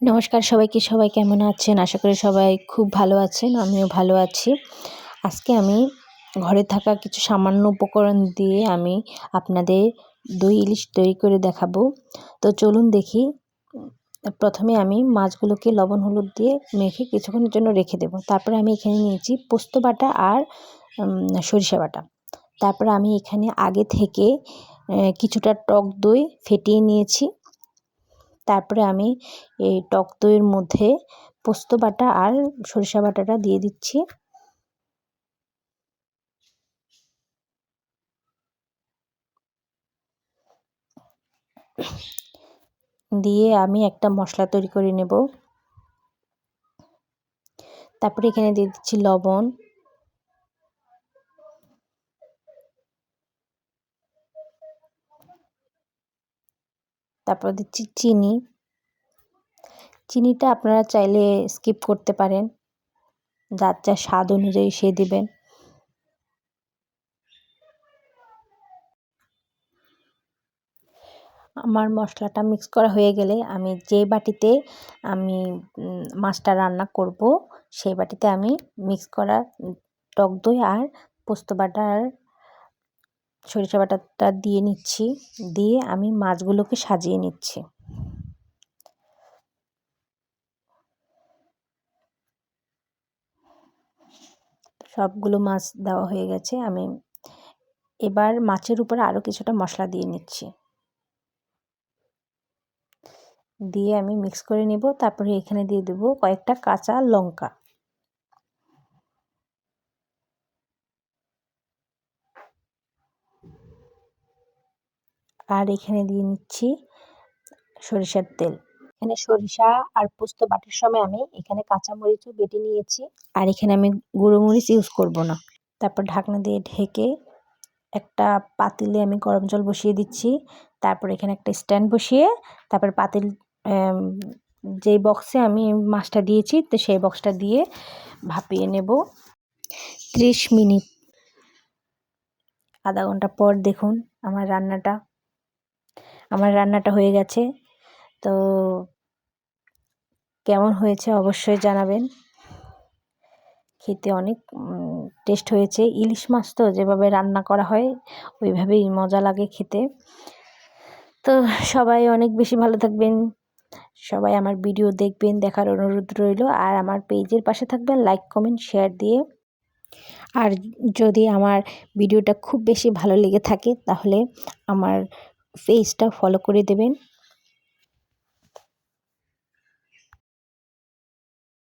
নমস্কার সবাইকে। সবাই কেমন আছেন? আশা করি সবাই খুব ভালো আছেন। আমিও ভালো আছি। আজকে আমি ঘরে থাকা কিছু সামান্য উপকরণ দিয়ে আমি আপনাদের দই ইলিশ তৈরি করে দেখাবো। তো চলুন দেখি। প্রথমে আমি মাছগুলোকে লবণ হলুদ দিয়ে মেখে কিছুক্ষণের জন্য রেখে দেব। তারপরে আমি এখানে নিয়েছি পোস্ত বাটা আর সরিষা বাটা। তারপরে আমি এখানে আগে থেকে কিছুটা টক দই ফেটিয়ে নিয়েছি। তারপরে আমি এই টক দইয়ের মধ্যে পোস্ত বাটা আর সরিষা বাটাটা দিয়ে দিচ্ছি। দিয়ে আমি একটা মশলা তৈরি করে নেব। তারপরে এখানে দিয়ে দিচ্ছি লবণ, তারপর দিচ্ছি চিনি। চিনিটা আপনারা চাইলে স্কিপ করতে পারেন, যার যা স্বাদ অনুযায়ী সে দিবেন। আমার মশলাটা মিক্স করা হয়ে গেলে আমি যে বাটিতে আমি মাছটা রান্না করব সেই বাটিতে আমি মিক্স করা টক দই আর পোস্ত বাটা আর সরিষা বাটাটা দিয়ে নিচ্ছি। দিয়ে আমি মাছগুলোকে সাজিয়ে নিচ্ছি। সবগুলো মাছ দেওয়া হয়ে গেছে। আমি এবার মাছের উপরে আরও কিছুটা মশলা দিয়ে নিচ্ছি। দিয়ে আমি মিক্স করে নেব। তারপরে এখানে দিয়ে দেব কয়েকটা কাঁচা লঙ্কা। আর এখানে দিয়ে নিচ্ছি সরিষার তেল। এখানে সরিষা আর পোস্ত বাটার সময় আমি এখানে কাঁচামরিচও বেটে নিয়েছি। আর এখানে আমি গুঁড়ো মরিচ ইউজ করব না। তারপর ঢাকনা দিয়ে ঢেকে একটা পাতিলে আমি গরম জল বসিয়ে দিচ্ছি। তারপর এখানে একটা স্ট্যান্ড বসিয়ে তারপর পাতিল যেই বক্সে আমি মাছটা দিয়েছি তো সেই বক্সটা দিয়ে ভাপিয়ে নেব 30 মিনিট। আধা ঘন্টা পর দেখুন আমার রান্নাটা হয়ে গেছে। তো কেমন হয়েছে অবশ্যই জানাবেন। খেতে অনেক টেস্ট হয়েছে। ইলিশ মাছ তো যেভাবে রান্না করা হয় ওইভাবেই মজা লাগে খেতে। তো সবাই অনেক বেশি ভালো থাকবেন। সবাই আমার ভিডিও দেখবেন, দেখার অনুরোধ রইল। আর আমার পেজের পাশে থাকবেন লাইক কমেন্ট শেয়ার দিয়ে। আর যদি আমার ভিডিওটা খুব বেশি ভালো লেগে থাকে তাহলে আমার পেজটা ফলো করে দেবেন।